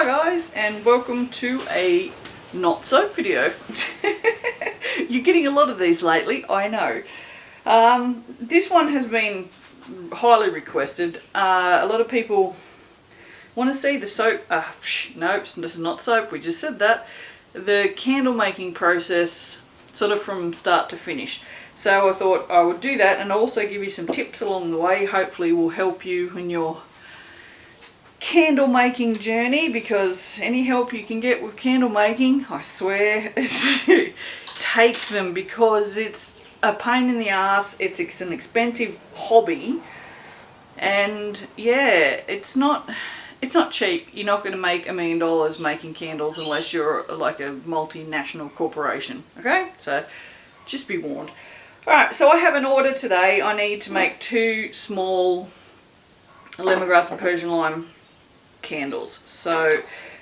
guys, and welcome to a not soap video. You're getting a lot of these lately, I know. This one has been highly requested. A lot of people want to see the soap. Nope, this is not soap, we just said that. The candle making process sort of from start to finish. So I thought I would do that and also give you some tips along the way. Hopefully will help you in your candle making journey, because any help you can get with candle making, I swear, take them, because it's a pain in the ass. It's an expensive hobby, and yeah, it's not cheap. You're not going to make $1 million making candles unless you're like a multinational corporation. Okay, so just be warned. Alright, so I have an order today. I need to make 2 small lemongrass and Persian lime candles. So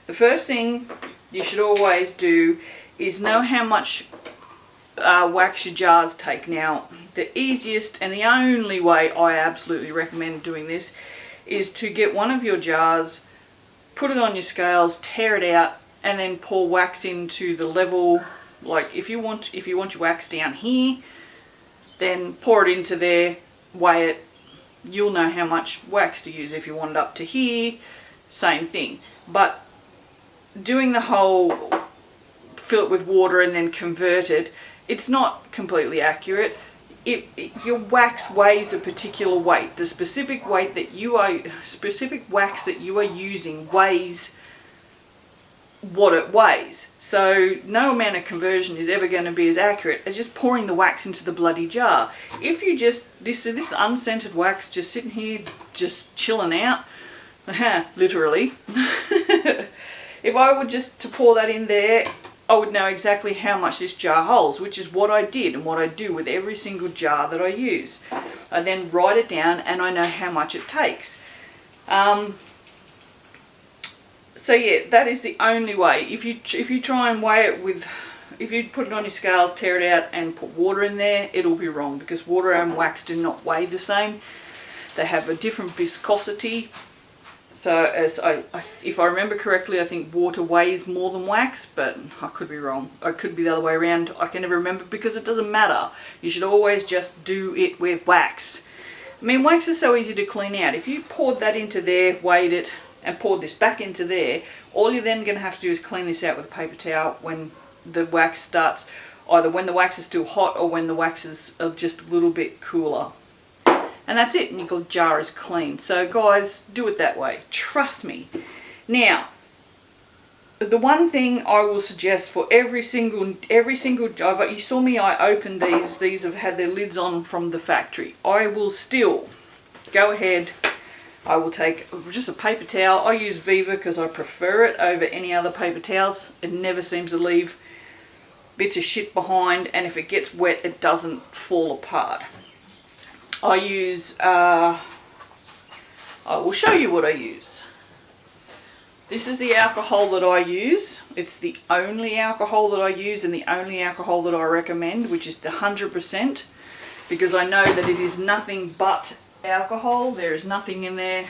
the first thing you should always do is know how much wax your jars take. Now, the easiest and the only way I absolutely recommend doing this is to get one of your jars, put it on your scales, tear it out, and then pour wax into the level. Like if you want your wax down here, then pour it into there, weigh it. You'll know how much wax to use. If you want it up to here, same thing. But doing the whole fill it with water and then convert it, it's not completely accurate. Your wax weighs a particular weight. The specific weight that specific wax that you are using weighs what it weighs. So no amount of conversion is ever going to be as accurate as just pouring the wax into the bloody jar. If you just, this unscented wax just sitting here just chilling out, literally, if I were just to pour that in there, I would know exactly how much this jar holds, which is what I did and what I do with every single jar that I use. I then write it down and I know how much it takes. So yeah, that is the only way. If you try and weigh it with, if you put it on your scales, tear it out and put water in there, it'll be wrong, because water and wax do not weigh the same. They have a different viscosity. So if I remember correctly, I think water weighs more than wax, but I could be wrong. It could be the other way around. I can never remember, because it doesn't matter. You should always just do it with wax. I mean, wax is so easy to clean out. If you poured that into there, weighed it, and poured this back into there, all you're then going to have to do is clean this out with a paper towel when the wax starts, either when the wax is still hot or when the wax is just a little bit cooler. And that's it, and your jar is clean. So guys, do it that way. Trust me. Now, the one thing I will suggest for every single jar, you saw me, I opened these. These have had their lids on from the factory. I will still go ahead. I will take just a paper towel. I use Viva because I prefer it over any other paper towels. It never seems to leave bits of shit behind, and if it gets wet, it doesn't fall apart. I use, I will show you what I use. This is the alcohol that I use. It's the only alcohol that I use and the only alcohol that I recommend, which is the 100%, because I know that it is nothing but alcohol. There is nothing in there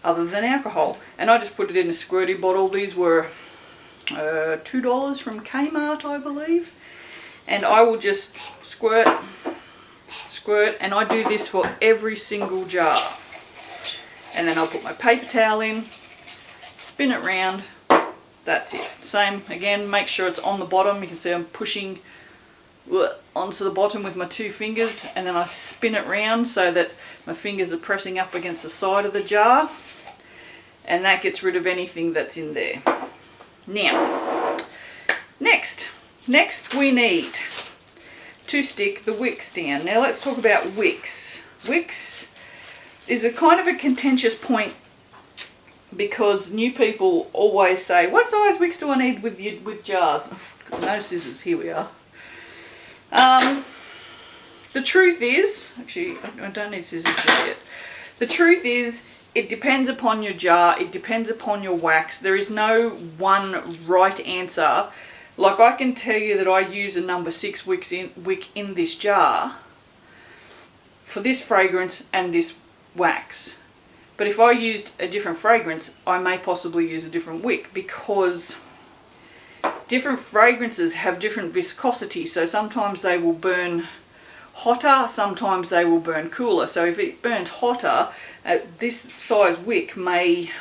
other than alcohol. And I just put it in a squirty bottle. These were $2 from Kmart, I believe. And I will just squirt, and I do this for every single jar. And then I'll put my paper towel in, spin it round. That's it. Same again, make sure it's on the bottom. You can see I'm pushing onto the bottom with my 2 fingers, and then I spin it round so that my fingers are pressing up against the side of the jar, and that gets rid of anything that's in there. Now, next we need to stick the wicks down. Now let's talk about wicks. Wicks is a kind of a contentious point, because new people always say, what size wicks do I need with jars? No scissors, here we are. The truth is, actually I don't need scissors just yet. The truth is, it depends upon your jar, it depends upon your wax. There is no one right answer. Like, I can tell you that I use a number 6 wick in this jar for this fragrance and this wax. But if I used a different fragrance, I may possibly use a different wick, because different fragrances have different viscosity. So sometimes they will burn hotter, sometimes they will burn cooler. So if it burns hotter, this size wick may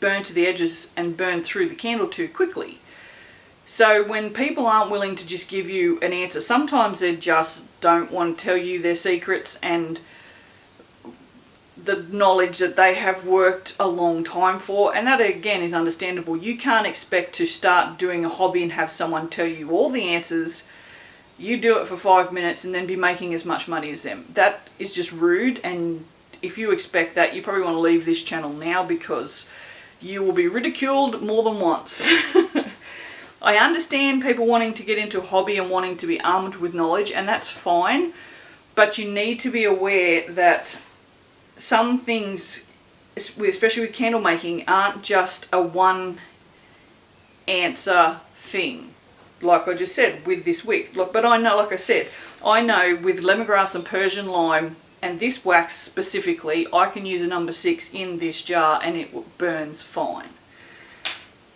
burn to the edges and burn through the candle too quickly. So when people aren't willing to just give you an answer, sometimes they just don't want to tell you their secrets and the knowledge that they have worked a long time for, and that again is understandable. You can't expect to start doing a hobby and have someone tell you all the answers. You do it for 5 minutes and then be making as much money as them. That is just rude, and if you expect that, you probably want to leave this channel now, because you will be ridiculed more than once. I understand people wanting to get into a hobby and wanting to be armed with knowledge, and that's fine, but you need to be aware that some things, especially with candle making, aren't just a one answer thing. Like I just said with this wick. But I know, like I said, I know with lemongrass and Persian lime and this wax specifically, I can use a number 6 in this jar and it burns fine.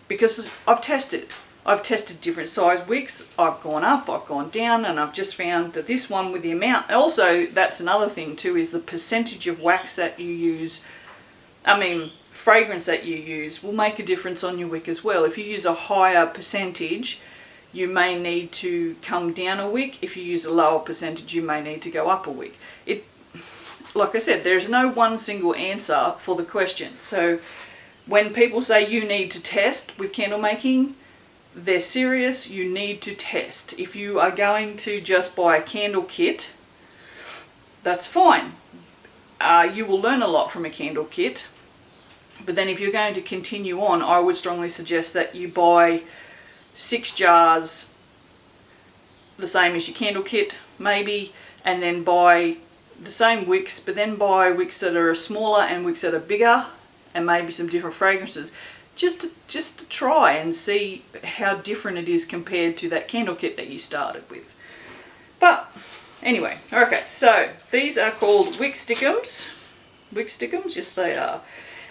Because I've tested. I've tested different size wicks. I've gone up, I've gone down, and I've just found that this one with the amount, also that's another thing too, is the percentage of wax that you use, fragrance that you use will make a difference on your wick as well. If you use a higher percentage, you may need to come down a wick. If you use a lower percentage, you may need to go up a wick. Like I said, there's no one single answer for the question. So when people say you need to test with candle making, they're serious. You need to test. If you are going to just buy a candle kit, that's fine. You will learn a lot from a candle kit. But then if you're going to continue on, I would strongly suggest that you buy 6 jars, the same as your candle kit maybe, and then buy the same wicks, but then buy wicks that are smaller and wicks that are bigger, and maybe some different fragrances, just to try and see how different it is compared to that candle kit that you started with. But anyway, okay, so these are called wick stickums. Wick stickums, yes they are.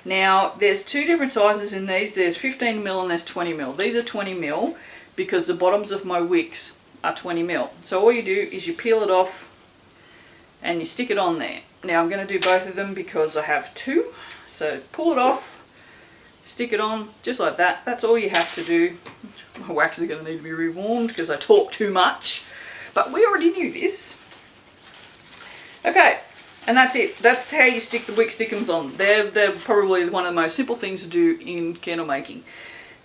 Now there's 2 different sizes in these. There's 15mm and there's 20mm. These are 20mm because the bottoms of my wicks are 20mm. So all you do is you peel it off and you stick it on there. Now I'm going to do both of them because I have 2. So pull it off, stick it on just like that. That's all you have to do. My wax is going to need to be rewarmed because I talk too much. But we already knew this. Okay. And that's it. That's how you stick the wick stickums on. They're probably one of the most simple things to do in candle making.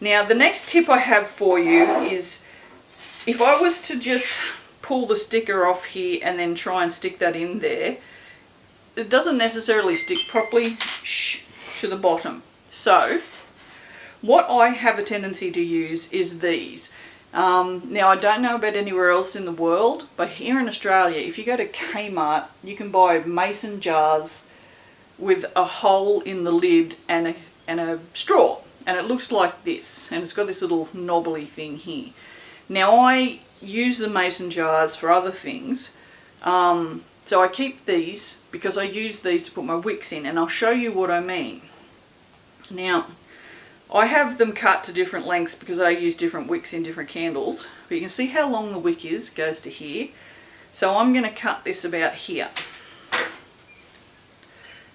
Now the next tip I have for you is, if I was to just pull the sticker off here and then try and stick that in there, it doesn't necessarily stick properly to the bottom. So what I have a tendency to use is these. Now I don't know about anywhere else in the world, but here in Australia, if you go to Kmart, you can buy mason jars with a hole in the lid and a straw, and it looks like this, and it's got this little knobbly thing here. Now I use the mason jars for other things, so I keep these because I use these to put my wicks in, and I'll show you what I mean. Now I have them cut to different lengths because I use different wicks in different candles. But you can see how long the wick is, goes to here. So I'm going to cut this about here.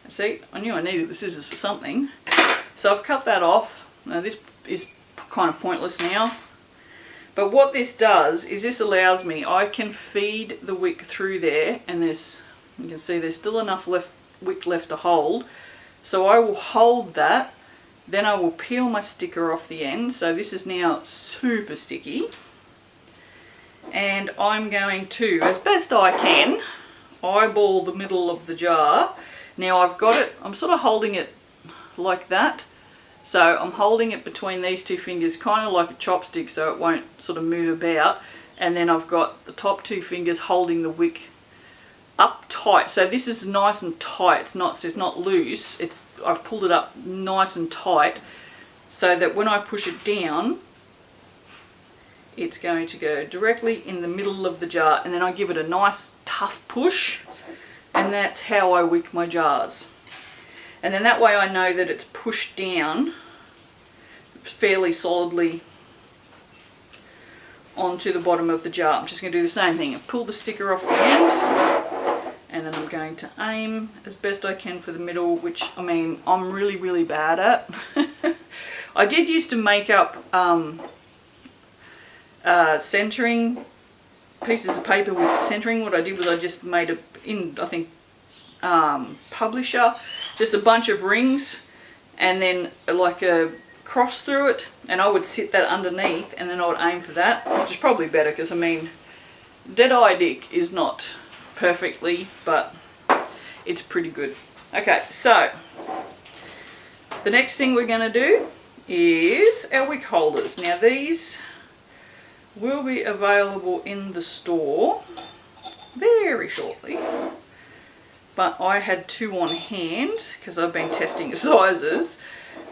See, I knew I needed the scissors for something. So I've cut that off. Now this is kind of pointless now. But what this does is this allows me, I can feed the wick through there, and there's, you can see there's still enough wick left to hold. So I will hold that. Then I will peel my sticker off the end. So this is now super sticky. And I'm going to, as best I can, eyeball the middle of the jar. Now I've got it, I'm sort of holding it like that. So I'm holding it between these 2 fingers, kind of like a chopstick, so it won't sort of move about. And then I've got the top 2 fingers holding the wick up tight. So this is nice and tight. It's not loose. I've pulled it up nice and tight so that when I push it down, it's going to go directly in the middle of the jar, and then I give it a nice tough push, and that's how I wick my jars. And then that way I know that it's pushed down fairly solidly onto the bottom of the jar. I'm just going to do the same thing. I've pulled the sticker off the end, and then I'm going to aim as best I can for the middle, which, I mean, I'm really, really bad at. I did used to make up centering pieces of paper with centering. What I did was I just made I think, Publisher, just a bunch of rings, and then like a cross through it, and I would sit that underneath, and then I would aim for that, which is probably better, because I mean, Dead-Eye Dick is not perfectly, but it's pretty good. Okay, so the next thing we're going to do is our wick holders. Now these will be available in the store very shortly, but I had 2 on hand because I've been testing sizes.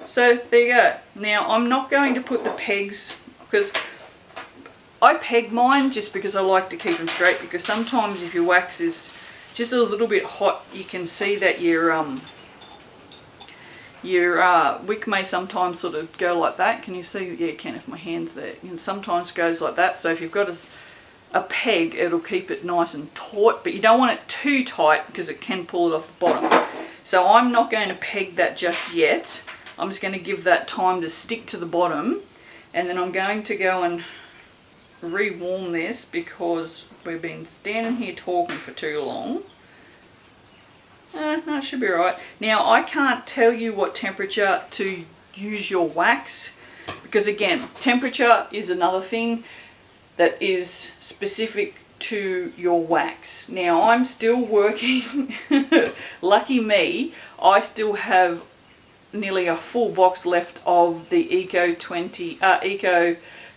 So there you go. Now I'm not going to put the pegs, because I peg mine just because I like to keep them straight, because sometimes if your wax is just a little bit hot, you can see that your wick may sometimes sort of go like that. Can you see? Yeah, you can if my hand's there. And sometimes goes like that. So if you've got a peg, it'll keep it nice and taut, but you don't want it too tight because it can pull it off the bottom. So I'm not going to peg that just yet. I'm just going to give that time to stick to the bottom, and then I'm going to go and rewarm this because we've been standing here talking for too long. No, it should be alright. Now I can't tell you what temperature to use your wax, because again, temperature is another thing that is specific to your wax. Now I'm still working, lucky me, I still have nearly a full box left of the Eco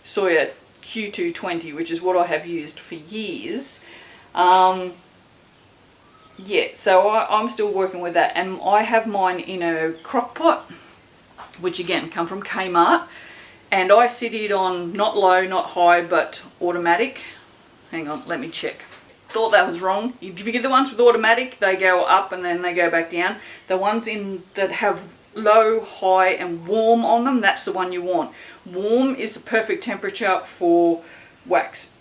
Soya Q220, which is what I have used for years. Yeah, so I'm still working with that, and I have mine in a crock pot, which again come from Kmart, and I sit it on not low, not high, but automatic. Hang on, let me check. Thought that was wrong. If you get the ones with automatic, they go up and then they go back down. The ones that have low, high and warm on them, that's the one you want. Warm is the perfect temperature for wax,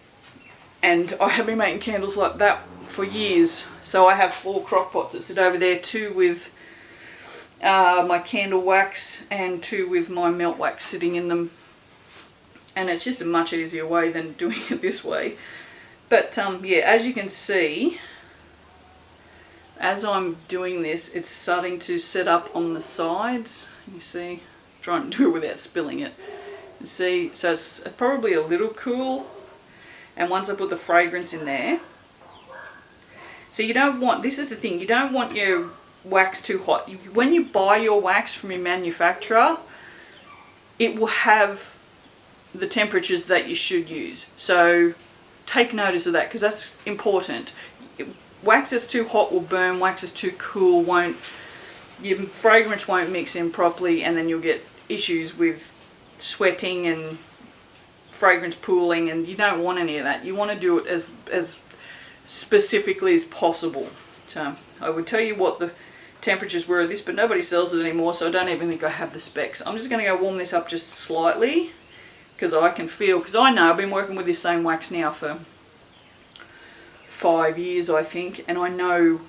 and I have been making candles like that for years. So I have 4 crock pots that sit over there, 2 with my candle wax and 2 with my melt wax sitting in them, and it's just a much easier way than doing it this way. But yeah, as you can see, as I'm doing this, it's starting to set up on the sides. You see, trying to do it without spilling it. You see, so it's probably a little cool. And once I put the fragrance in there, so you don't want, this is the thing, you don't want your wax too hot. When you buy your wax from your manufacturer, it will have the temperatures that you should use. So take notice of that, because that's important. Wax that's too hot will burn, wax that's too cool won't, your fragrance won't mix in properly, and then you'll get issues with sweating and fragrance pooling, and you don't want any of that. You want to do it as specifically as possible. So I would tell you what the temperatures were of this, but nobody sells it anymore, so I don't even think I have the specs. I'm just going to go warm this up just slightly, because I can feel, because I know I've been working with this same wax now for 5 years, I think, and I know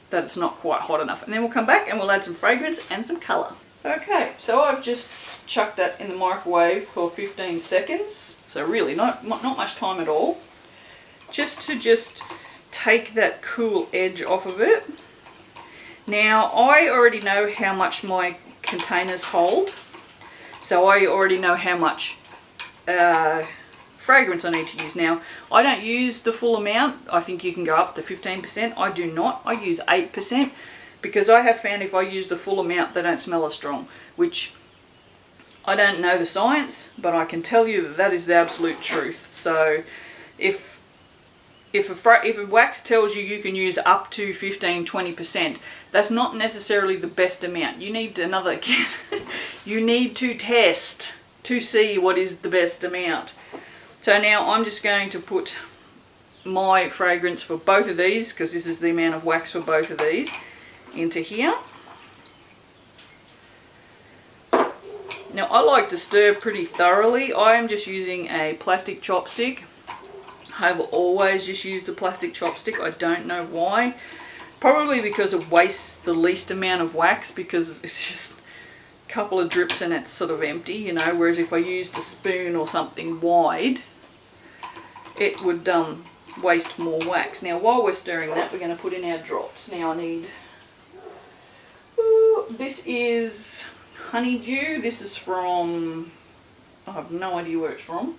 that it's not quite hot enough. And then we'll come back and we'll add some fragrance and some colour. Okay, so I've just chucked that in the microwave for 15 seconds, so really not much time at all, just to take that cool edge off of it. Now I already know how much my containers hold, so I already know how much fragrance I need to use. Now I don't use the full amount. I think you can go up to 15%. I do not. I use 8%, because I have found if I use the full amount they don't smell as strong, which I don't know the science, but I can tell you that is the absolute truth. So if a wax tells you can use up to 15-20%, that's not necessarily the best amount. You need you need to test to see what is the best amount. So now I'm just going to put my fragrance for both of these, because this is the amount of wax for both of these, into here. Now I like to stir pretty thoroughly. I am just using a plastic chopstick. I have always just used a plastic chopstick. I don't know why. Probably because it wastes the least amount of wax, because it's just a couple of drips and it's sort of empty, you know, whereas if I used a spoon or something wide, it would waste more wax. Now while we're stirring that, we're going to put in our drops. Now I need, this is honeydew. This is from, I have no idea where it's from.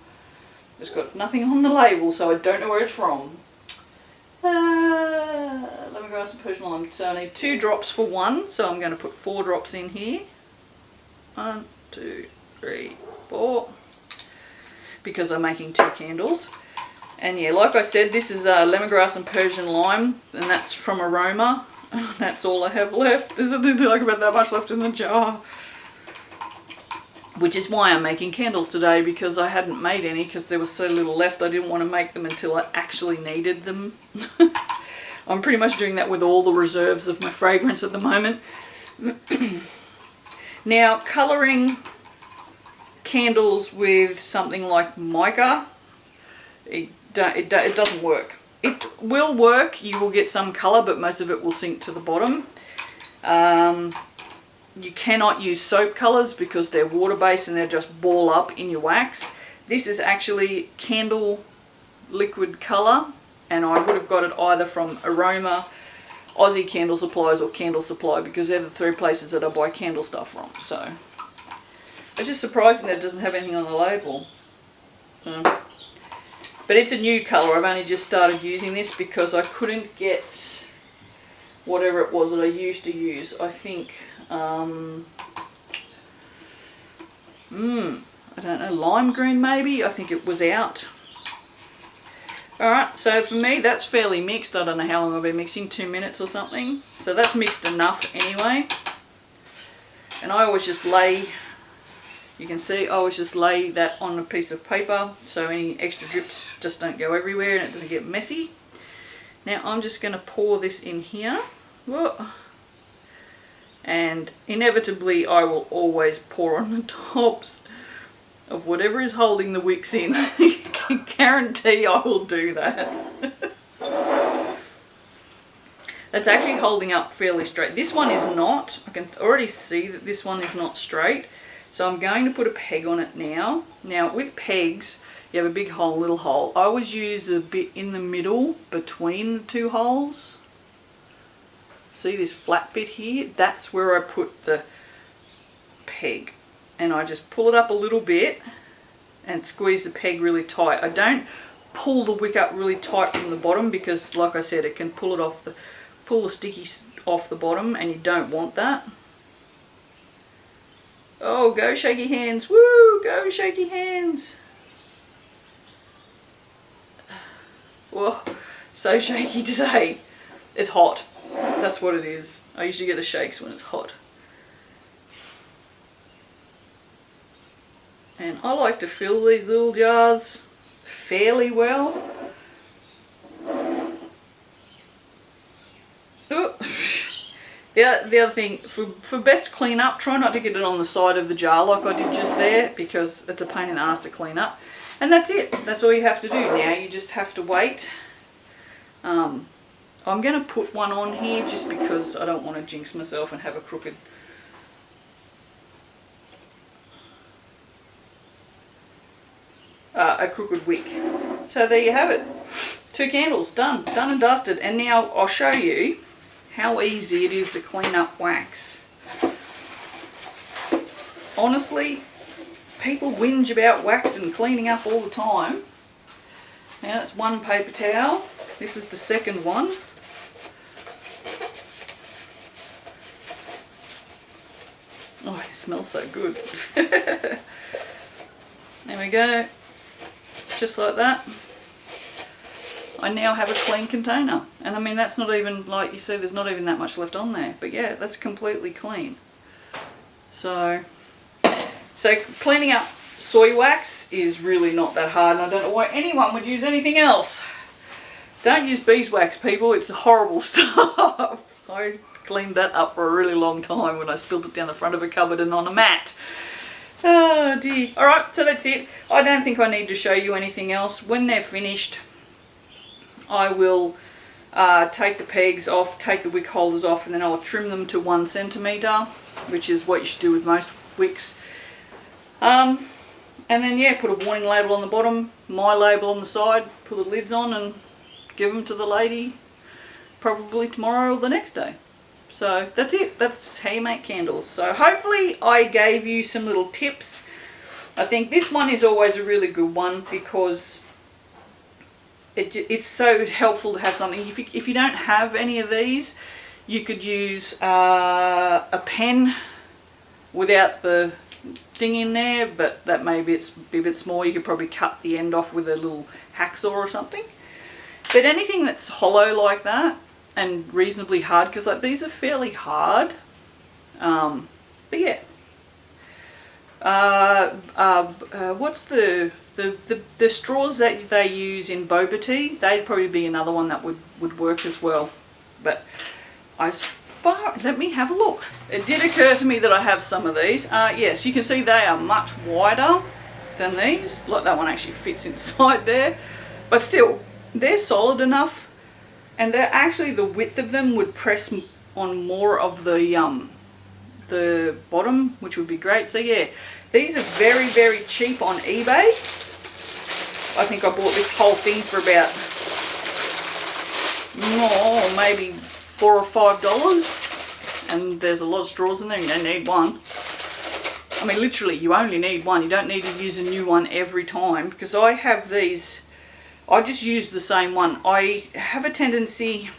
It's got nothing on the label, so I don't know where it's from. Lemongrass and Persian lime. So I need 2 drops for 1, so I'm going to put 4 drops in here. 1, 2, 3, 4. Because I'm making 2 candles. And yeah, like I said, this is lemongrass and Persian lime, and that's from Aroma. That's all I have left. There's like about that much left in the jar. Which is why I'm making candles today, because I hadn't made any because there was so little left. I didn't want to make them until I actually needed them. I'm pretty much doing that with all the reserves of my fragrance at the moment. Now, colouring candles with something like mica, it doesn't work. It will work, you will get some colour, but most of it will sink to the bottom. You cannot use soap colours because they're water-based and they'll just ball up in your wax. This is actually candle liquid colour, and I would have got it either from Aroma, Aussie Candle Supplies or Candle Supply, because they're the 3 places that I buy candle stuff from. So it's just surprising that it doesn't have anything on the label. So, but it's a new colour. I've only just started using this because I couldn't get whatever it was that I used to use. I think I don't know, lime green maybe. I think it was out. Alright, so for me that's fairly mixed. I don't know how long I've been mixing, 2 minutes or something. So that's mixed enough anyway. And I always just lay, you can see, I always just lay that on a piece of paper so any extra drips just don't go everywhere and it doesn't get messy. Now I'm just going to pour this in here. Whoa. And inevitably I will always pour on the tops of whatever is holding the wicks in. I can guarantee I will do that. That's actually holding up fairly straight. This one is not. I can already see that this one is not straight. So I'm going to put a peg on it now. Now with pegs, you have a big hole, little hole. I always use a bit in the middle between the 2 holes. See this flat bit here? That's where I put the peg. And I just pull it up a little bit and squeeze the peg really tight. I don't pull the wick up really tight from the bottom because, like I said, it can pull it off pull the stickies off the bottom, and you don't want that. Oh, go shaky hands. Woo, go shaky hands. Whoa, so shaky today. It's hot. That's what it is. I usually get the shakes when it's hot. And I like to fill these little jars fairly well. Ooh. The other thing, for best clean up, try not to get it on the side of the jar like I did just there, because it's a pain in the ass to clean up. And that's it. That's all you have to do. Now you just have to wait. I'm going to put one on here just because I don't want to jinx myself and have a crooked wick. So there you have it. 2 candles, done and dusted. And now I'll show you how easy it is to clean up wax. Honestly, people whinge about wax and cleaning up all the time. Now that's 1 paper towel. This is the second one. Oh, it smells so good. There we go. Just like that. I now have a clean container. And I mean, that's not even, like you see, there's not even that much left on there. But yeah, that's completely clean. So cleaning up soy wax is really not that hard, and I don't know why anyone would use anything else. Don't use beeswax, people. It's horrible stuff. I cleaned that up for a really long time when I spilled it down the front of a cupboard and on a mat. Oh dear. Alright, so that's it. I don't think I need to show you anything else. When they're finished, I will take the pegs off, take the wick holders off, and then I'll trim them to 1 centimetre, which is what you should do with most wicks. And then, yeah, put a warning label on the bottom, my label on the side, put the lids on and give them to the lady probably tomorrow or the next day. So that's it. That's how you make candles. So hopefully I gave you some little tips. I think this one is always a really good one because it's so helpful to have something. If you don't have any of these, you could use a pen without the thing in there, but that maybe it's a bit small. You could probably cut the end off with a little hacksaw or something. But anything that's hollow like that and reasonably hard, because like these are fairly hard. But yeah. What's the straws that they use in boba tea? They'd probably be another one that would work as well. But let me have a look. It did occur to me that I have some of these. Yes, you can see they are much wider than these. Like that one actually fits inside there. But still, they're solid enough, and they're actually, the width of them would press on more of the bottom, which would be great. So yeah, these are very, very cheap on eBay. I think I bought this whole thing for about maybe $4 or $5, and there's a lot of straws in there. You don't need one. I mean, literally, you only need one. You don't need to use a new one every time, because I have these. I just use the same one. I have a tendency,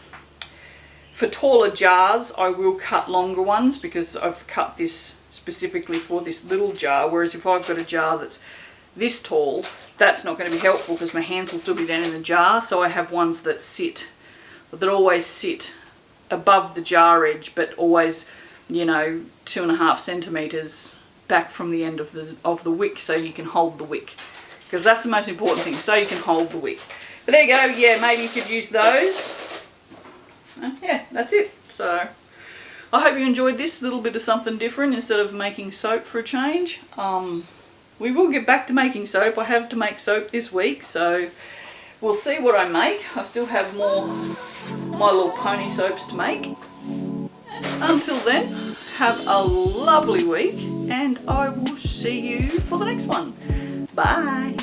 for taller jars, I will cut longer ones because I've cut this specifically for this little jar, whereas if I've got a jar that's this tall, that's not going to be helpful because my hands will still be down in the jar. So I have ones that always sit above the jar edge, but always, 2.5 centimetres back from the end of the wick, so you can hold the wick. Because that's the most important thing, so you can hold the wick. But there you go, yeah, maybe you could use those. Yeah, that's it. So I hope you enjoyed this little bit of something different instead of making soap for a change. We will get back to making soap. I have to make soap this week, so we'll see what I make. I still have more My Little Pony soaps to make. Until then, have a lovely week, and I will see you for the next one. Bye.